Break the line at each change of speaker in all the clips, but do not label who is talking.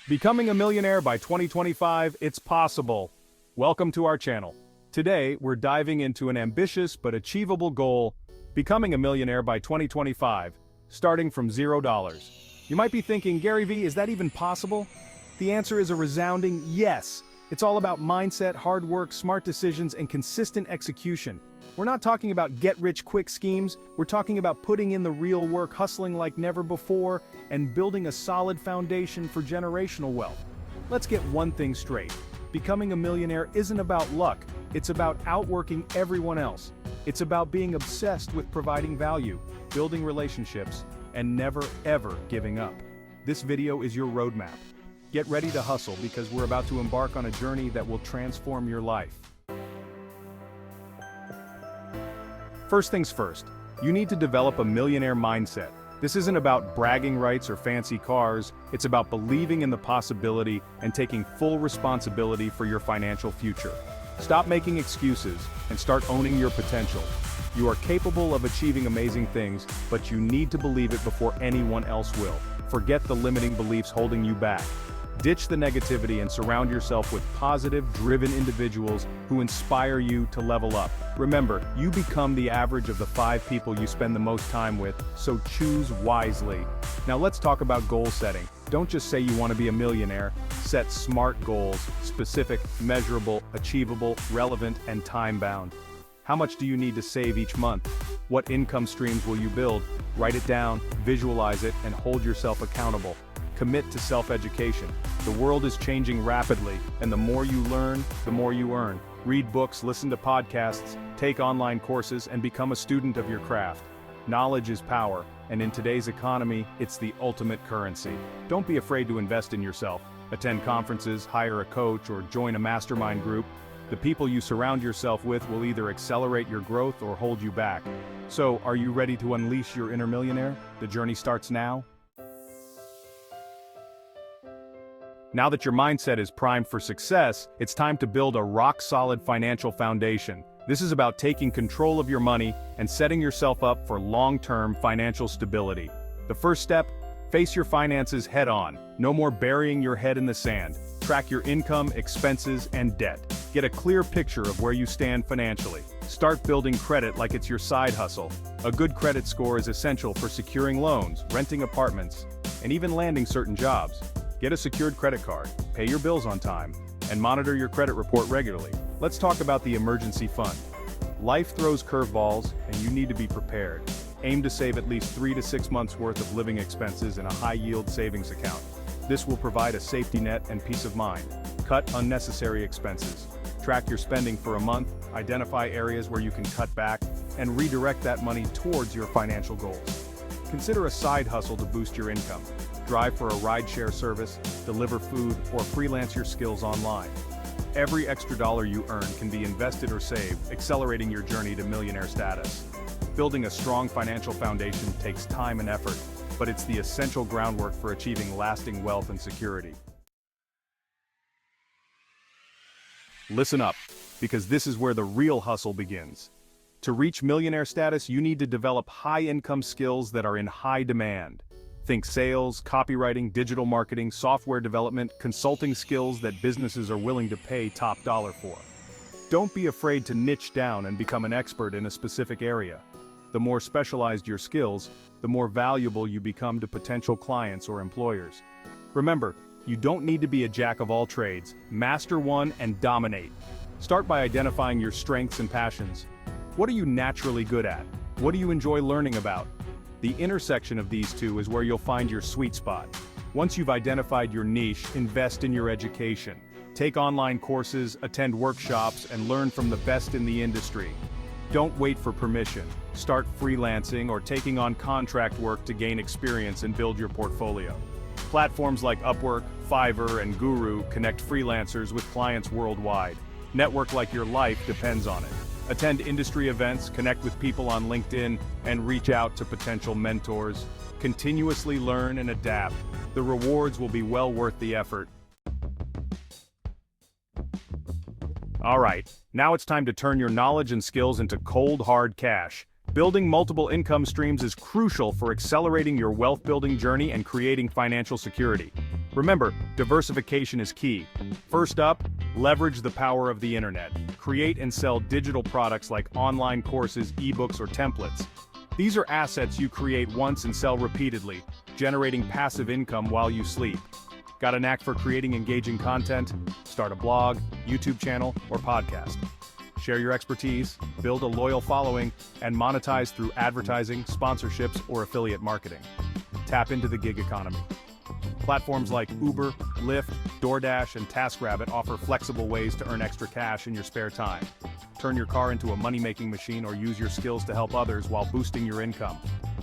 Becoming a millionaire by 2025, it's possible. Welcome to our channel. Today, we're diving into an ambitious but achievable goal, becoming a millionaire by 2025, starting from $0. You might be thinking, Gary V, is that even possible? The answer is a resounding yes. It's all about mindset, hard work, smart decisions, and consistent execution. We're not talking about get-rich-quick schemes, we're talking about putting in the real work, hustling like never before, and building a solid foundation for generational wealth. Let's get one thing straight. Becoming a millionaire isn't about luck, it's about outworking everyone else. It's about being obsessed with providing value, building relationships, and never ever giving up. This video is your roadmap. Get ready to hustle because we're about to embark on a journey that will transform your life. First things first, you need to develop a millionaire mindset. This isn't about bragging rights or fancy cars, it's about believing in the possibility and taking full responsibility for your financial future. Stop making excuses and start owning your potential. You are capable of achieving amazing things, but you need to believe it before anyone else will. Forget the limiting beliefs holding you back. Ditch the negativity and surround yourself with positive, driven individuals who inspire you to level up. Remember, you become the average of the 5 people you spend the most time with, so choose wisely. Now let's talk about goal setting. Don't just say you want to be a millionaire. Set smart goals, specific, measurable, achievable, relevant, and time-bound. How much do you need to save each month? What income streams will you build? Write it down, visualize it, and hold yourself accountable. Commit to self-education. The world is changing rapidly, and the more you learn, the more you earn. Read books, listen to podcasts, take online courses, and become a student of your craft. Knowledge is power, and in today's economy, it's the ultimate currency. Don't be afraid to invest in yourself. Attend conferences, hire a coach, or join a mastermind group. The people you surround yourself with will either accelerate your growth or hold you back. So, are you ready to unleash your inner millionaire? The journey starts now. Now that your mindset is primed for success, it's time to build a rock-solid financial foundation. This is about taking control of your money and setting yourself up for long-term financial stability. The first step, face your finances head-on. No more burying your head in the sand. Track your income, expenses, and debt. Get a clear picture of where you stand financially. Start building credit like it's your side hustle. A good credit score is essential for securing loans, renting apartments, and even landing certain jobs. Get a secured credit card, pay your bills on time, and monitor your credit report regularly. Let's talk about the emergency fund. Life throws curveballs, and you need to be prepared. Aim to save at least 3 to 6 months' worth of living expenses in a high-yield savings account. This will provide a safety net and peace of mind. Cut unnecessary expenses. Track your spending for a month, identify areas where you can cut back, and redirect that money towards your financial goals. Consider a side hustle to boost your income. Drive for a rideshare service, deliver food, or freelance your skills online. Every extra dollar you earn can be invested or saved, accelerating your journey to millionaire status. Building a strong financial foundation takes time and effort, but it's the essential groundwork for achieving lasting wealth and security. Listen up, because this is where the real hustle begins. To reach millionaire status, you need to develop high-income skills that are in high demand. Think sales, copywriting, digital marketing, software development, consulting skills that businesses are willing to pay top dollar for. Don't be afraid to niche down and become an expert in a specific area. The more specialized your skills, the more valuable you become to potential clients or employers. Remember, you don't need to be a jack of all trades. Master one and dominate. Start by identifying your strengths and passions. What are you naturally good at? What do you enjoy learning about? The intersection of these two is where you'll find your sweet spot. Once you've identified your niche, invest in your education. Take online courses, attend workshops, and learn from the best in the industry. Don't wait for permission. Start freelancing or taking on contract work to gain experience and build your portfolio. Platforms like Upwork, Fiverr, and Guru connect freelancers with clients worldwide. Network like your life depends on it. Attend industry events, connect with people on LinkedIn, and reach out to potential mentors. Continuously learn and adapt. The rewards will be well worth the effort. All right, now it's time to turn your knowledge and skills into cold, hard cash. Building multiple income streams is crucial for accelerating your wealth-building journey and creating financial security. Remember, diversification is key. First up, leverage the power of the internet. Create and sell digital products like online courses, ebooks, or templates. These are assets you create once and sell repeatedly, generating passive income while you sleep. Got a knack for creating engaging content? Start a blog, YouTube channel, or podcast. Share your expertise, build a loyal following, and monetize through advertising, sponsorships, or affiliate marketing. Tap into the gig economy. Platforms like Uber, Lyft, DoorDash, and TaskRabbit offer flexible ways to earn extra cash in your spare time. Turn your car into a money-making machine or use your skills to help others while boosting your income.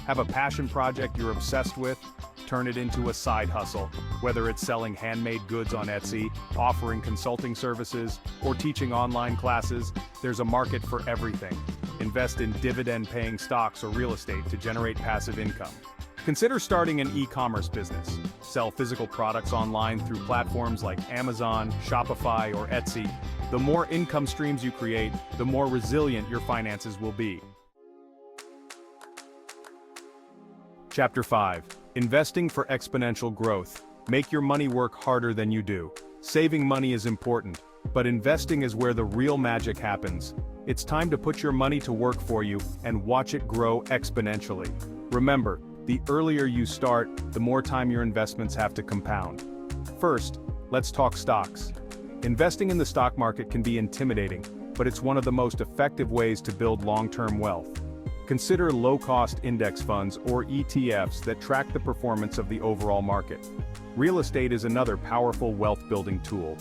Have a passion project you're obsessed with? Turn it into a side hustle. Whether it's selling handmade goods on Etsy, offering consulting services, or teaching online classes, there's a market for everything. Invest in dividend-paying stocks or real estate to generate passive income. Consider starting an e-commerce business. Sell physical products online through platforms like Amazon, Shopify, or Etsy. The more income streams you create, the more resilient your finances will be. Chapter 5. Investing for exponential growth. Make your money work harder than you do. Saving money is important, but investing is where the real magic happens. It's time to put your money to work for you and watch it grow exponentially. Remember, the earlier you start, the more time your investments have to compound. First, let's talk stocks. Investing in the stock market can be intimidating, but it's one of the most effective ways to build long-term wealth. Consider low-cost index funds or ETFs that track the performance of the overall market. Real estate is another powerful wealth-building tool.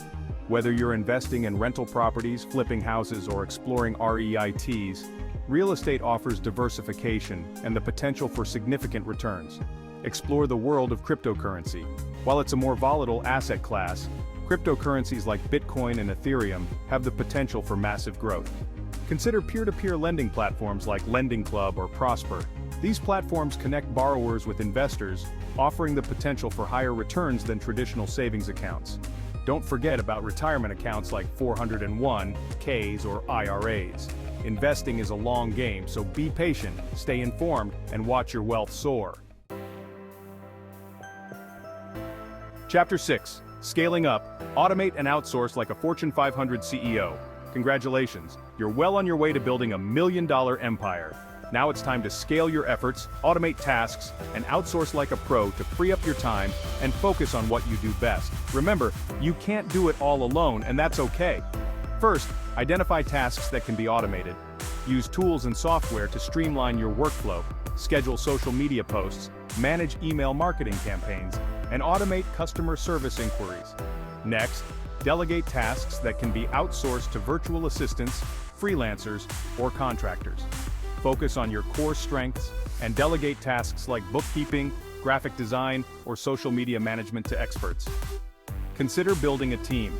Whether you're investing in rental properties, flipping houses, or exploring REITs, real estate offers diversification and the potential for significant returns. Explore the world of cryptocurrency. While it's a more volatile asset class, cryptocurrencies like Bitcoin and Ethereum have the potential for massive growth. Consider peer-to-peer lending platforms like Lending Club or Prosper. These platforms connect borrowers with investors, offering the potential for higher returns than traditional savings accounts. Don't forget about retirement accounts like 401(k)s or IRAs. Investing is a long game, so be patient, stay informed, and watch your wealth soar. Chapter 6. Scaling up. Automate and outsource like a Fortune 500 CEO. Congratulations, you're well on your way to building $1 million empire. Now it's time to scale your efforts, automate tasks, and outsource like a pro to free up your time and focus on what you do best. Remember, you can't do it all alone, and that's okay. First, identify tasks that can be automated. Use tools and software to streamline your workflow, schedule social media posts, manage email marketing campaigns, and automate customer service inquiries. Next, delegate tasks that can be outsourced to virtual assistants, freelancers, or contractors. Focus on your core strengths and delegate tasks like bookkeeping, graphic design, or social media management to experts. Consider building a team.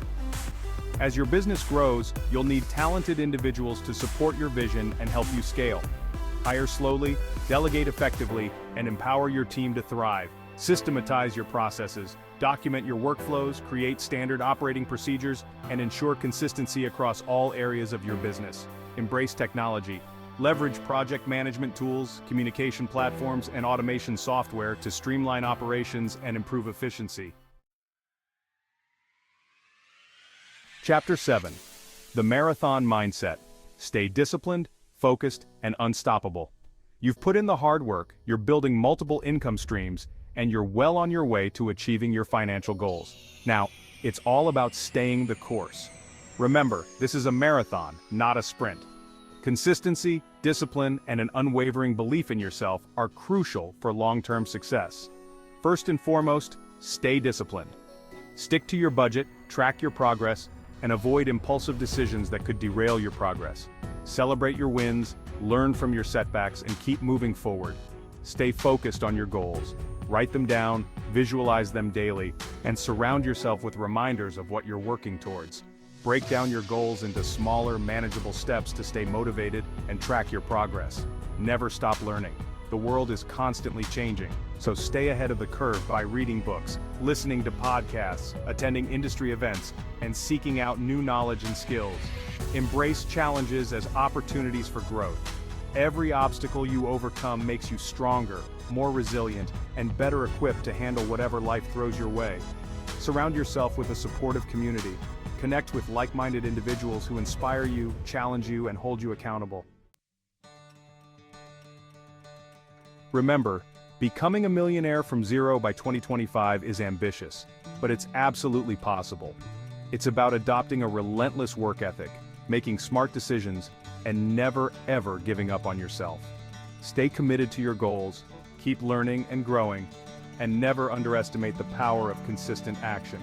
As your business grows, you'll need talented individuals to support your vision and help you scale. Hire slowly, delegate effectively, and empower your team to thrive. Systematize your processes, document your workflows, create standard operating procedures, and ensure consistency across all areas of your business. Embrace technology. Leverage project management tools, communication platforms, and automation software to streamline operations and improve efficiency. Chapter 7. The Marathon Mindset. Stay disciplined, focused, and unstoppable. You've put in the hard work, you're building multiple income streams, and you're well on your way to achieving your financial goals. Now, it's all about staying the course. Remember, this is a marathon, not a sprint. Consistency, discipline, and an unwavering belief in yourself are crucial for long-term success. First and foremost, stay disciplined. Stick to your budget, track your progress, and avoid impulsive decisions that could derail your progress. Celebrate your wins, learn from your setbacks, and keep moving forward. Stay focused on your goals. Write them down, visualize them daily, and surround yourself with reminders of what you're working towards. Break down your goals into smaller, manageable steps to stay motivated and track your progress. Never stop learning. The world is constantly changing, so stay ahead of the curve by reading books, listening to podcasts, attending industry events, and seeking out new knowledge and skills. Embrace challenges as opportunities for growth. Every obstacle you overcome makes you stronger, more resilient, and better equipped to handle whatever life throws your way. Surround yourself with a supportive community. Connect with like-minded individuals who inspire you, challenge you, and hold you accountable. Remember, becoming a millionaire from zero by 2025 is ambitious, but it's absolutely possible. It's about adopting a relentless work ethic, making smart decisions, and never ever giving up on yourself. Stay committed to your goals, keep learning and growing, and never underestimate the power of consistent action.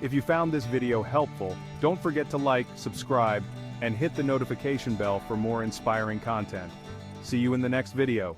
If you found this video helpful, don't forget to like, subscribe, and hit the notification bell for more inspiring content. See you in the next video.